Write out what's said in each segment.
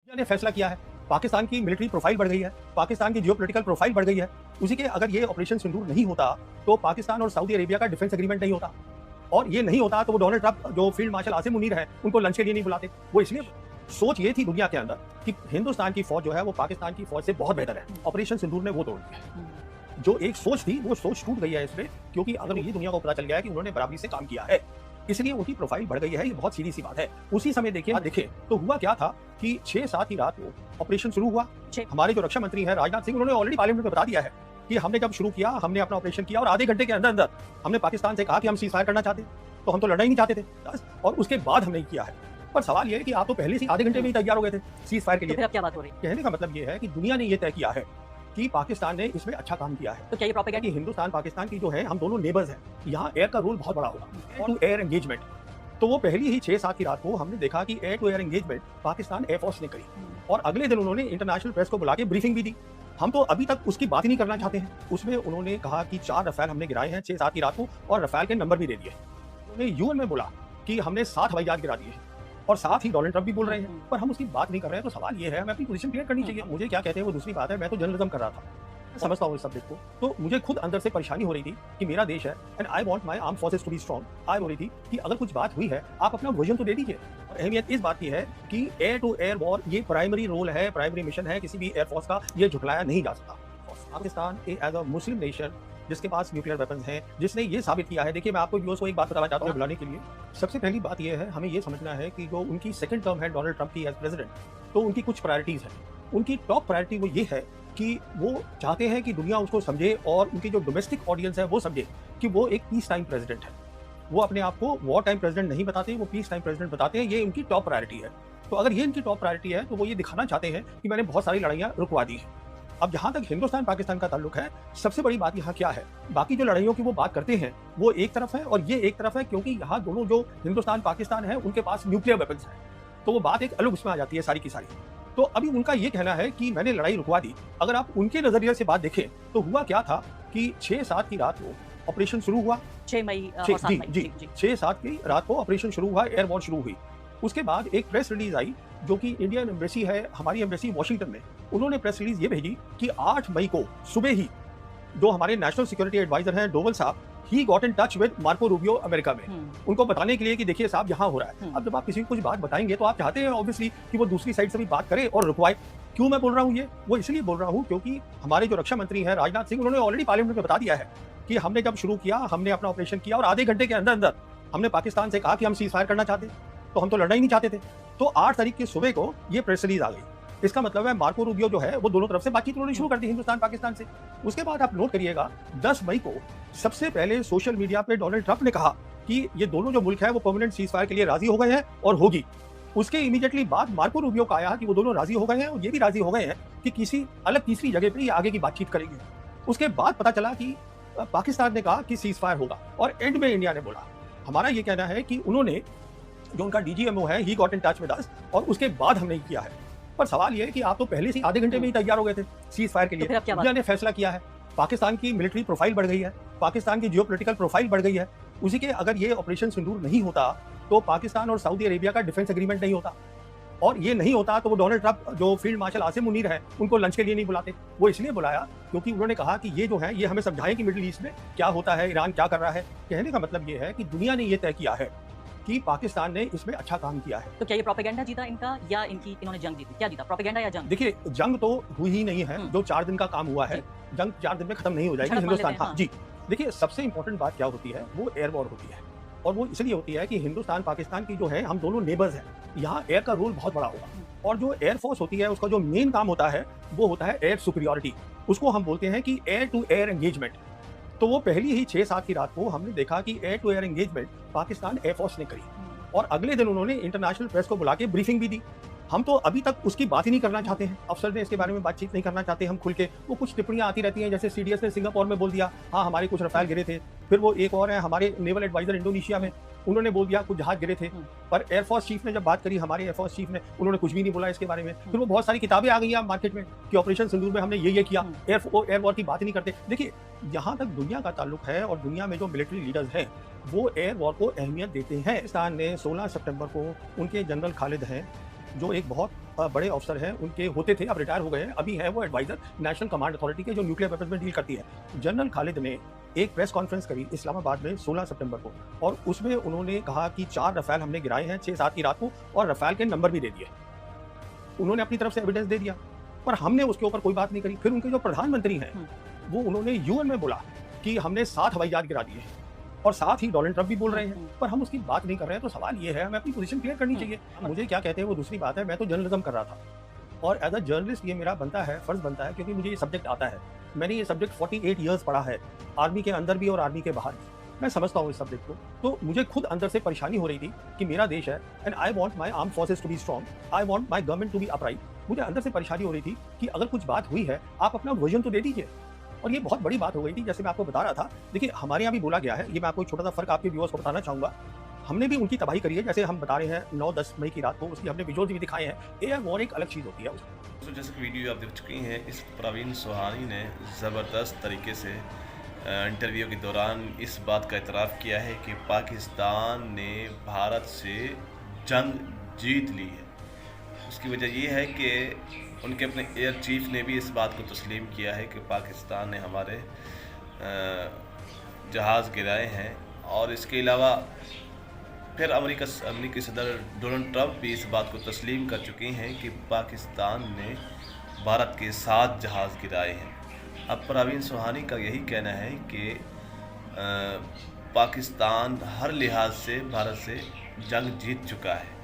India ने फैसला किया है, पाकिस्तान की मिलिट्री प्रोफाइल बढ़ गई है, पाकिस्तान की जियोपॉलिटिकल प्रोफाइल बढ़ गई है। उसी के अगर ये ऑपरेशन सिंदूर नहीं होता तो पाकिस्तान और सऊदी अरेबिया का डिफेंस एग्रीमेंट नहीं होता, और ये नहीं होता तो वो डोनाल्ड ट्रंप जो फील्ड मार्शल आसिम मुनीर है उनको लंच के लिए नहीं बुलाते। वो इसलिए सोच ये थी दुनिया के अंदर कि हिंदुस्तान की फौज जो है वो पाकिस्तान की फौज से बहुत बेहतर है। ऑपरेशन सिंदूर ने वो तोड़ दिया। जो एक सोच थी वो सोच टूट गई है इसमें, क्योंकि अगर ये दुनिया को पता चल गया है कि उन्होंने बराबरी से काम किया है, इसलिए उनकी प्रोफाइल बढ़ गई है। ये बहुत सीधी सी बात है। उसी समय देखिए देखें तो हुआ क्या था कि 6-7 की रात को ऑपरेशन शुरू हुआ। हमारे जो रक्षा मंत्री हैं राजनाथ सिंह, उन्होंने ऑलरेडी पार्लियामेंट में बता दिया है कि हमने जब शुरू किया, हमने अपना ऑपरेशन किया और आधे घंटे के अंदर अंदर हमने पाकिस्तान से कहा कि हम सीज फायर करना चाहते, तो हम तो लड़ना ही नहीं चाहते थे बस, और उसके बाद हमने किया है। पर सवाल ये है कि आप तो पहले से आधे घंटे में ही तैयार हो गए थे सीज फायर के लिए, तो फिर अब क्या बात हो रही है? कहने का मतलब ये है कि दुनिया ने ये तय किया है कि पाकिस्तान ने इसमें अच्छा काम किया है। तो क्या ये प्रोपेगेंडा कि हिंदुस्तान पाकिस्तान की जो है, हम दोनों नेबर्स हैं, यहाँ एयर का रोल बहुत बड़ा होगा, एयर टू एयर एंगेजमेंट। तो वो पहली ही 6-7 की रात को हमने देखा कि air to air engagement Pakistan air force ने करी, और अगले दिन उन्होंने इंटरनेशनल प्रेस को बुला के ब्रीफिंग भी दी। हम तो अभी तक उसकी बात ही नहीं करना चाहते हैं। उसमें उन्होंने कहा कि 4 रफेल हमने गिराए हैं 6-7 की रात को, और रफेल के नंबर भी दे दिए। उन्होंने यूएन में बोला कि हमने 7 हवाई जहाज गिरा दिए हैं, और साथ ही डोनाल्ड ट्रंप भी बोल रहे हैं, पर हम उसकी बात नहीं कर रहे हैं। तो सवाल ये है, हमें अपनी पोजीशन क्लियर करनी चाहिए। मुझे क्या कहते हैं वो दूसरी बात है, मैं तो जर्नलिज्म कर रहा था, समझता हूँ इस सब्जेक्ट को। तो मुझे खुद अंदर से परेशानी हो रही थी कि मेरा देश है and I want my arm forces to be strong. आई हो रही थी कि अगर कुछ बात हुई है आप अपना विजन तो दे दीजिए। और अहमियत इस बात की है कि एयर टू एयर वॉर ये प्राइमरी रोल है, प्राइमरी मिशन है किसी भी एयरफोर्स का, ये झुकलाया नहीं जा सकता। Pakistan as a Muslim nation जिसके पास न्यूक्लियर वेपन्स हैं, जिसने ये साबित किया है। देखिए मैं आपको व्यूअर्स को एक बात बताना चाहता हूँ बुलाने के लिए। सबसे पहली बात ये है, हमें ये समझना है कि जो उनकी सेकंड टर्म है डोनाल्ड ट्रंप की एज प्रेसिडेंट, तो उनकी कुछ प्रायोरिटीज हैं। उनकी टॉप प्रायोरिटी वो ये है कि वो चाहते हैं कि दुनिया उसको समझे, और उनकी जो डोमेस्टिक ऑडियंस है वो समझे कि वो एक पीस टाइम प्रेसिडेंट है। वो अपने आप को वॉर टाइम प्रेसिडेंट नहीं बताते, वो पीस टाइम प्रेसिडेंट बताते हैं। ये उनकी टॉप प्रायोरिटी है। तो अगर ये इनकी टॉप प्रायोरिटी है तो वो ये दिखाना चाहते हैं कि मैंने बहुत सारी लड़ाइयाँ रुकवा दी हैं। अब जहां तक हिंदुस्तान पाकिस्तान का ताल्लुक है, सबसे बड़ी बात यहाँ क्या है, बाकी जो लड़ाइयों की वो बात करते हैं वो एक तरफ है और ये एक तरफ है, क्योंकि यहाँ दोनों जो हिंदुस्तान पाकिस्तान है उनके पास न्यूक्लियर वेपन्स है, तो वो बात एक अलग उसमें आ जाती है सारी की सारी। तो अभी उनका ये कहना है कि मैंने लड़ाई रुकवा दी। अगर आप उनके नजरिए से बात देखें तो हुआ क्या था कि 6-7 की रात को ऑपरेशन शुरू हुआ। 6 मई 6-7 की रात को ऑपरेशन शुरू हुआ, एयर वॉर शुरू हुई। उसके बाद एक प्रेस रिलीज आई जो कि इंडियन एम्बेसी है, हमारी एम्बेसी वॉशिंगटन में, उन्होंने प्रेस रिलीज ये भेजी कि 8 मई को सुबह ही जो हमारे नेशनल सिक्योरिटी एडवाइजर हैं डोवल साहब, he got in touch with Marco Rubio America में, उनको बताने के लिए कि देखिए साहब यहाँ हो रहा है। अब जब आप किसी को कुछ बात बताएंगे तो आप चाहते हैं ऑब्वियसली कि वो दूसरी साइड से भी बात करे और रुकवाए। क्यों मैं बोल रहा हूँ ये, वो इसलिए बोल रहा हूँ क्योंकि हमारे जो रक्षा मंत्री हैं राजनाथ सिंह, उन्होंने ऑलरेडी पार्लियामेंट में बता दिया है कि हमने जब शुरू किया, हमने अपना ऑपरेशन किया, और आधे घंटे के अंदर अंदर हमने पाकिस्तान से कहा कि हम सीज फायर करना चाहते, तो हम तो लड़ना ही नहीं चाहते थे। तो 8 तारीख की सुबह को ये प्रेस रिलीज आ गई। इसका मतलब है मार्को रूबियो जो है वो दोनों तरफ से बातचीत उन्होंने शुरू कर दी हिंदुस्तान पाकिस्तान से। उसके बाद आप नोट करिएगा 10 मई को सबसे पहले सोशल मीडिया पे डोनाल्ड ट्रंप ने कहा कि ये दोनों जो मुल्क है वो परमानेंट सीज फायर के लिए राजी हो गए हैं और होगी। उसके इमीडिएटली बाद मार्को रूबियो का आया कि वो दोनों राजी हो गए हैं, और ये भी राजी हो गए हैं कि किसी अलग तीसरी जगह पे आगे की बातचीत करेंगे। उसके बाद पता चला कि पाकिस्तान ने कहा कि सीज फायर होगा, और एंड में इंडिया ने बोला। हमारा ये कहना है कि उन्होंने जो उनका डीजीएमओ है, he got in touch with us, और उसके बाद हमने किया है। पर सवाल ये है कि आप तो पहले से आधे घंटे में ही तैयार हो गए थे सीज फायर के लिए। तो इंडिया ने फैसला किया है, पाकिस्तान की मिलिट्री प्रोफाइल बढ़ गई है, पाकिस्तान की जियोपॉलिटिकल प्रोफाइल बढ़ गई है। उसी के अगर ये ऑपरेशन सिंदूर नहीं होता तो पाकिस्तान और सऊदी अरेबिया का डिफेंस एग्रीमेंट नहीं होता, और ये नहीं होता तो वो डोनाल्ड ट्रंप जो फील्ड मार्शल आसिम मुनीर है उनको लंच के लिए नहीं बुलाते। वो इसलिए बुलाया क्योंकि उन्होंने कहा कि ये जो है ये हमें समझाएं कि मिडिल ईस्ट में क्या होता है, ईरान क्या कर रहा है। कहने का मतलब ये है कि दुनिया ने ये तय किया है कि पाकिस्तान ने इसमें अच्छा काम किया है। तो क्या ये प्रोपेगेंडा जीता इनका, या इन्होंने जंग जीती? क्या जीता, प्रोपेगेंडा या जंग? देखिए जंग तो हुई ही नहीं है, जो 4 दिन का काम हुआ है, जंग 4 दिन में खत्म नहीं हो जाएगी हिंदुस्तान। हाँ जी, देखिए सबसे इंपॉर्टेंट बात क्या होती है, वो एयर वॉर होती है, और वो इसलिए होती है कि हिंदुस्तान पाकिस्तान की जो है, हम दोनों नेबर्स हैं, यहाँ एयर का रोल बहुत बड़ा होगा। और जो एयरफोर्स होती है उसका जो मेन काम होता है वो होता है एयर सुपीरियॉरिटी, उसको हम बोलते हैं कि एयर टू एयर एंगेजमेंट। तो वो पहली ही 6-7 की रात को हमने देखा कि air to air engagement Pakistan air force ने करी, और अगले दिन उन्होंने इंटरनेशनल प्रेस को बुला के ब्रीफिंग भी दी। हम तो अभी तक उसकी बात ही नहीं करना चाहते हैं, अफसर ने इसके बारे में बातचीत नहीं करना चाहते हम खुल के। वो कुछ टिप्पणियां आती रहती हैं, जैसे सीडीएस ने सिंगापुर में बोल दिया हाँ हमारे कुछ रफाल गिरे थे, फिर वो एक और है हमारे नेवल एडवाइजर इंडोनेशिया में, उन्होंने बोल दिया कुछ जहाज गिरे थे। पर एयरफोर्स चीफ ने जब बात करी, हमारे एयरफोर्स चीफ ने, उन्होंने कुछ भी नहीं बोला इसके बारे में। फिर वो बहुत सारी किताबें आ गई हैं मार्केट में कि ऑपरेशन सिंदूर में हमने ये किया, एयर वॉर की बात ही नहीं करते। देखिए जहां तक दुनिया का ताल्लुक है और दुनिया में जो मिलिट्री लीडर्स हैं वो एयर वॉर को अहमियत देते हैं। पाकिस्तान ने 16 सितंबर को उनके जनरल खालिद हैं जो एक बहुत बड़े अफसर हैं, उनके होते थे, अब रिटायर हो गए हैं, अभी है वो एडवाइज़र नेशनल कमांड अथॉरिटी के, जो न्यूक्लियर वेपन्स में डील करती है। जनरल खालिद ने एक प्रेस कॉन्फ्रेंस करी इस्लामाबाद में 16 सितंबर को, और उसमें उन्होंने कहा कि 4 रफ़ाल हमने गिराए हैं 6-7 की रात को, और रफ़ाल के नंबर भी दे दिए। उन्होंने अपनी तरफ से एविडेंस दे दिया, पर हमने उसके ऊपर कोई बात नहीं करी। फिर उनके जो प्रधानमंत्री हैं, वो उन्होंने यूएन में बोला कि हमने 7 हवाई जहाज गिरा दिए हैं, और साथ ही डोनाल्ड ट्रंप भी बोल रहे हैं, पर हम उसकी बात नहीं कर रहे हैं। तो सवाल ये है, हमें अपनी पोजीशन क्लियर करनी चाहिए। मुझे क्या कहते हैं वो दूसरी बात है, मैं तो जर्नलिज्म कर रहा था, और एज अ जर्नलिस्ट ये मेरा बनता है, फर्ज बनता है, क्योंकि मुझे ये सब्जेक्ट आता है। मैंने ये सब्जेक्ट 48 ईयर्स पढ़ा है, आर्मी के अंदर भी और आर्मी के बाहर भी। मैं समझता हूँ इस सब्जेक्ट को। तो मुझे खुद अंदर से परेशानी हो रही थी कि मेरा देश है, and I want my arm forces to be strong, I want my government to be upright. मुझे अंदर से परेशानी हो रही थी कि अगर कुछ बात हुई है, आप अपना वर्जन तो दे दीजिए। और ये बहुत बड़ी बात हो गई थी, जैसे मैं आपको बता रहा था। देखिए, हमारे यहाँ भी बोला गया है, ये मैं आपको एक छोटा सा फ़र्क आपके व्यूअर्स को बताना चाहूँगा। हमने भी उनकी तबाही करी है, जैसे हम बता रहे हैं 9-10 मई की रात को, उसकी हमने विजुअल्स भी दिखाए हैं। एयर वॉर एक अलग चीज़ होती है। तो जैसे कि वीडियो आप देख चुकी हैं, इस प्रवीण सुहानी ने ज़बरदस्त तरीके से इंटरव्यू के दौरान इस बात का इतराफ़ किया है कि पाकिस्तान ने भारत से जंग जीत ली है। उसकी वजह ये है कि उनके अपने एयर चीफ ने भी इस बात को तस्लीम किया है कि पाकिस्तान ने हमारे जहाज़ गिराए हैं। और इसके अलावा फिर अमेरिकी सदर डोनाल्ड ट्रंप भी इस बात को तस्लीम कर चुके हैं कि पाकिस्तान ने भारत के 7 जहाज़ गिराए हैं। अब प्रवीण सुहानी का यही कहना है कि पाकिस्तान हर लिहाज से भारत से जंग जीत चुका है।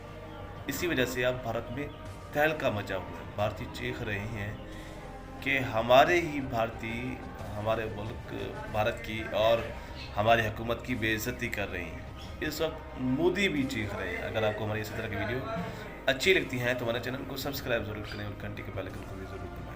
इसी वजह से अब भारत में तहलका मचा हुआ है। भारतीय चीख रहे हैं कि हमारे ही भारतीय हमारे मुल्क भारत की और हमारी हुकूमत की बेइज्जती कर रही हैं। इस वक्त मोदी भी चीख रहे हैं। अगर आपको हमारी इसी तरह की वीडियो अच्छी लगती हैं तो हमारे चैनल को सब्सक्राइब ज़रूर करें और घंटी के बेल आइकन को भी ज़रूर दबाएं।